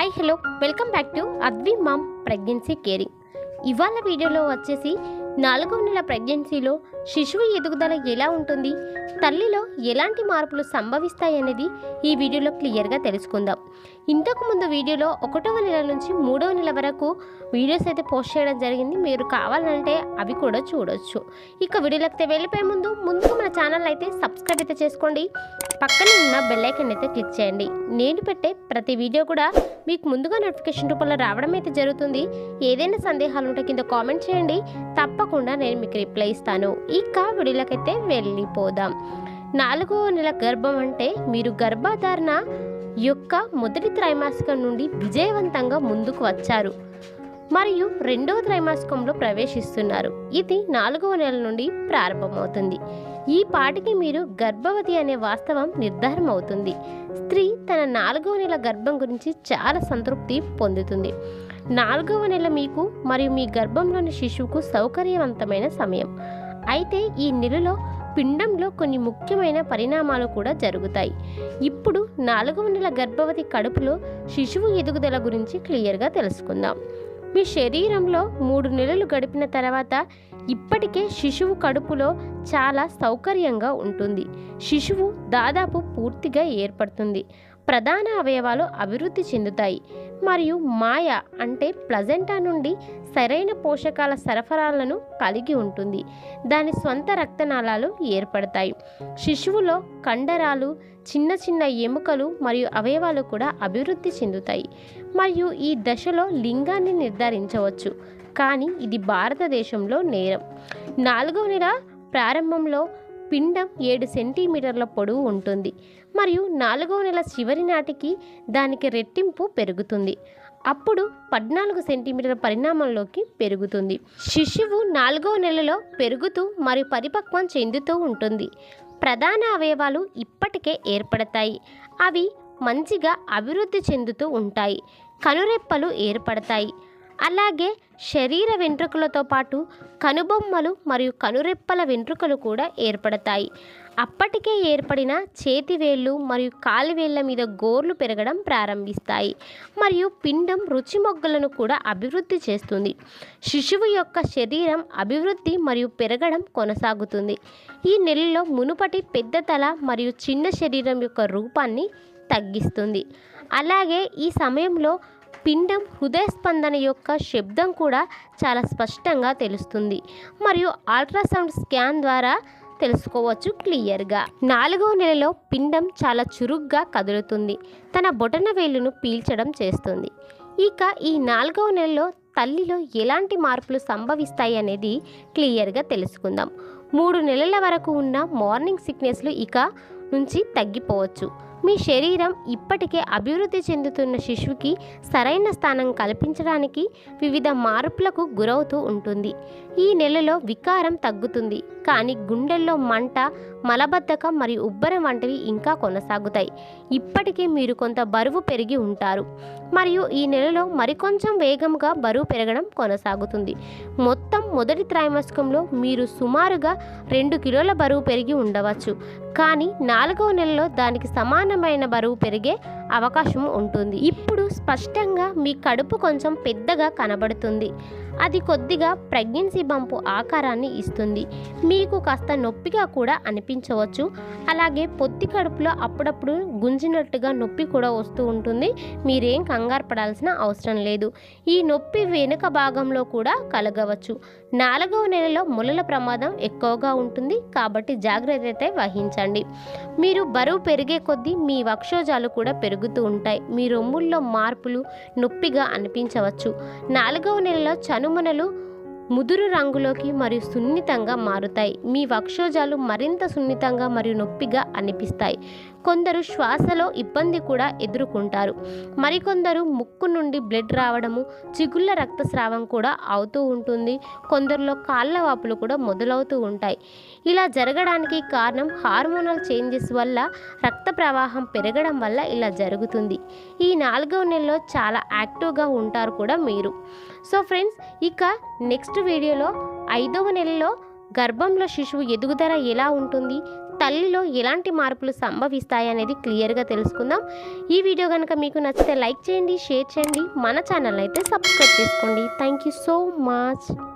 Hi hello welcome back to Advi ma'am pregnancy caring. ఇవాళ వీడియోలో వచ్చేసి 4వ నెల ప్రెగ్నెన్సీలో శిశువు ఎదుగుదల ఎలా ఉంటుంది, తల్లిలో ఎలాంటి మార్పులు సంభవిస్తాయి అనేది ఈ వీడియోలో క్లియర్గా తెలుసుకుందాం. ఇంతకుముందు వీడియోలో 1వ నెల నుంచి 3వ నెల వరకు వీడియోస్ అయితే పోస్ట్ చేయడం జరిగింది. మీరు కావాలంటే అవి కూడా చూడొచ్చు. ఇక వీడియోలోకి వెళ్ళిపోయే ముందుగా మన ఛానల్ అయితే సబ్స్క్రైబ్ అయితే చేసుకోండి. పక్కన ఉన్న బెల్ ఐకాన్ అయితే క్లిక్ చేయండి. నేను పెట్టే ప్రతి వీడియో కూడా మీకు ముందుగా నోటిఫికేషన్ రూపంలో రావడం అయితే జరుగుతుంది. ఏదైనా సందేహాలు ఉంటే కింద కామెంట్ చేయండి, తప్పకుండా నేను మీకు రిప్లై ఇస్తాను. ఇక వీడియోలకైతే వెళ్ళిపోదాం. 4వ నెల గర్భం అంటే మీరు గర్భధారణ యొక్క మొదటి త్రైమాసికం నుండి విజయవంతంగా ముందుకు వచ్చారు మరియు 2వ త్రైమాసికంలో ప్రవేశిస్తున్నారు. ఇది 4వ నెల నుండి ప్రారంభమవుతుంది. ఈ పాటికి మీరు గర్భవతి అనే వాస్తవం నిర్ధారణ అవుతుంది. స్త్రీ తన 4వ నెల గర్భం గురించి చాలా సంతృప్తి పొందుతుంది. 4వ నెల మీకు మరియు మీ గర్భంలోని శిశువుకు సౌకర్యవంతమైన సమయం. అయితే ఈ నెలలో పిండంలో కొన్ని ముఖ్యమైన పరిణామాలు కూడా జరుగుతాయి. ఇప్పుడు 4వ నెల గర్భవతి కడుపులో శిశువు ఎదుగుదల గురించి క్లియర్గా తెలుసుకుందాం. మీ శరీరంలో 3 నెలలు గడిపిన తర్వాత ఇప్పటికే శిశువు కడుపులో చాలా సౌకర్యంగా ఉంటుంది. శిశువు దాదాపు పూర్తిగా ఏర్పడుతుంది. ప్రధాన అవయవాలు అభివృద్ధి చెందుతాయి మరియు మాయ అంటే ప్లజెంటా నుండి సరైన పోషకాల సరఫరాలను కలిగి ఉంటుంది. దాని స్వంత రక్తనాళాలు ఏర్పడతాయి. శిశువులో కండరాలు, చిన్న చిన్న ఎముకలు మరియు అవయవాలు కూడా అభివృద్ధి చెందుతాయి మరియు ఈ దశలో లింగాన్ని నిర్ధారించవచ్చు. కానీ ఇది భారతదేశంలో నేరం. 4వ నెల ప్రారంభంలో పిండం 7 సెంటీమీటర్ల పొడవు ఉంటుంది మరియు 4వ నెల చివరి నాటికి దానికి రెట్టింపు పెరుగుతుంది. అప్పుడు 14 సెంటీమీటర్ల పరిణామంలోకి పెరుగుతుంది. శిశువు 4వ నెలలో పెరుగుతూ మరియు పరిపక్వం చెందుతూ ఉంటుంది. ప్రధాన అవయవాలు ఇప్పటికే ఏర్పడతాయి. అవి మంచిగా అభివృద్ధి చెందుతూ ఉంటాయి. కనురెప్పలు ఏర్పడతాయి. అలాగే శరీర వెంట్రుకలతో పాటు కనుబొమ్మలు మరియు కనురెప్పల వెంట్రుకలు కూడా ఏర్పడతాయి. అప్పటికే ఏర్పడిన చేతివేళ్ళు మరియు కాలివేళ్ల మీద గోర్లు పెరగడం ప్రారంభిస్తాయి మరియు పిండం రుచి మొగ్గలను కూడా అభివృద్ధి చేస్తుంది. శిశువు యొక్క శరీరం అభివృద్ధి మరియు పెరగడం కొనసాగుతుంది. ఈ నెలలో మునుపటి పెద్ద తల మరియు చిన్న శరీరం యొక్క రూపాన్ని తగ్గిస్తుంది. అలాగే ఈ సమయంలో పిండం హృదయ స్పందన యొక్క శబ్దం కూడా చాలా స్పష్టంగా తెలుస్తుంది మరియు అల్ట్రాసౌండ్ స్కాన్ ద్వారా తెలుసుకోవచ్చు క్లియర్గా. 4వ నెలలో పిండం చాలా చురుగ్గా కదులుతుంది. తన బొటన వేలును పీల్చడం చేస్తుంది. ఇక ఈ 4వ నెలలో తల్లిలో ఎలాంటి మార్పులు సంభవిస్తాయి అనేది క్లియర్గా తెలుసుకుందాం. 3 నెలల వరకు ఉన్న మార్నింగ్ సిక్నెస్లు ఇక నుంచి తగ్గిపోవచ్చు. మీ శరీరం ఇప్పటికే అభివృద్ధి చెందుతున్న శిశువుకి సరైన స్థానం కల్పించడానికి వివిధ మార్పులకు గురవుతూ ఉంటుంది. ఈ నెలలో వికారం తగ్గుతుంది, కానీ గుండెల్లో మంట, మలబద్ధకం మరియు ఉబ్బరం వంటివి ఇంకా కొనసాగుతాయి. ఇప్పటికే మీరు కొంత బరువు పెరిగి ఉంటారు మరియు ఈ నెలలో మరికొంచెం వేగంగా బరువు పెరగడం కొనసాగుతుంది. మొత్తం మొదటి త్రైమాసికంలో మీరు సుమారుగా 2 కిలోల బరువు పెరిగి ఉండవచ్చు, కానీ 4వ నెలలో దానికి సమానమైన బరువు పెరిగే అవకాశం ఉంటుంది. ఇప్పుడు స్పష్టంగా మీ కడుపు కొంచెం పెద్దగా కనబడుతుంది. అది కొద్దిగా ప్రెగ్నెన్సీ బంపు ఆకారాన్ని ఇస్తుంది. మీకు కాస్త నొప్పిగా కూడా అనిపించవచ్చు. అలాగే పొత్తి కడుపులో అప్పుడప్పుడు గుంజినట్టుగా నొప్పి కూడా వస్తూ ఉంటుంది. మీరేం కంగారు పడాల్సిన అవసరం లేదు. ఈ నొప్పి వెనుక భాగంలో కూడా కలగవచ్చు. 4వ నెలలో ములల ప్రమాదం ఎక్కువగా ఉంటుంది, కాబట్టి జాగ్రత్త వహించండి. మీరు బరువు పెరిగే కొద్దీ మీ వక్షోజాలు కూడా పెరుగుతూ ఉంటాయి. మీ రొమ్ముల్లో మార్పులు నొప్పిగా అనిపించవచ్చు. 4వ నెలలో చనుమొనలు ముదురు రంగులోకి మరియు సున్నితంగా మారుతాయి. మీ వక్షోజాలు మరింత సున్నితంగా మరియు నొప్పిగా అనిపిస్తాయి. కొందరు శ్వాసలో ఇబ్బంది కూడా ఎదుర్కొంటారు. మరికొందరు ముక్కు నుండి బ్లడ్ రావడము, చిగుళ్ళ రక్తస్రావం కూడా అవుతూ ఉంటుంది. కొందరిలో కాళ్ళ వాపులు కూడా మొదలవుతూ ఉంటాయి. ఇలా జరగడానికి కారణం హార్మోనల్ చేంజెస్ వల్ల రక్త ప్రవాహం పెరగడం వల్ల ఇలా జరుగుతుంది. ఈ 4వ నెలలో చాలా యాక్టివ్గా ఉంటారు కూడా మీరు. సో ఫ్రెండ్స్, ఇక నెక్స్ట్ వీడియోలో 5వ నెలలో గర్భంలో శిశువు ఎదుగుదల ఎలా ఉంటుంది, తల్లిలో ఎలాంటి మార్పులు సంభవిస్తాయి అనేది క్లియర్గా తెలుసుకుందాం. ఈ వీడియో కనుక మీకు నచ్చితే లైక్ చేయండి, షేర్ చేయండి, మన ఛానల్ అయితే సబ్స్క్రైబ్ చేసుకోండి. Thank you so much.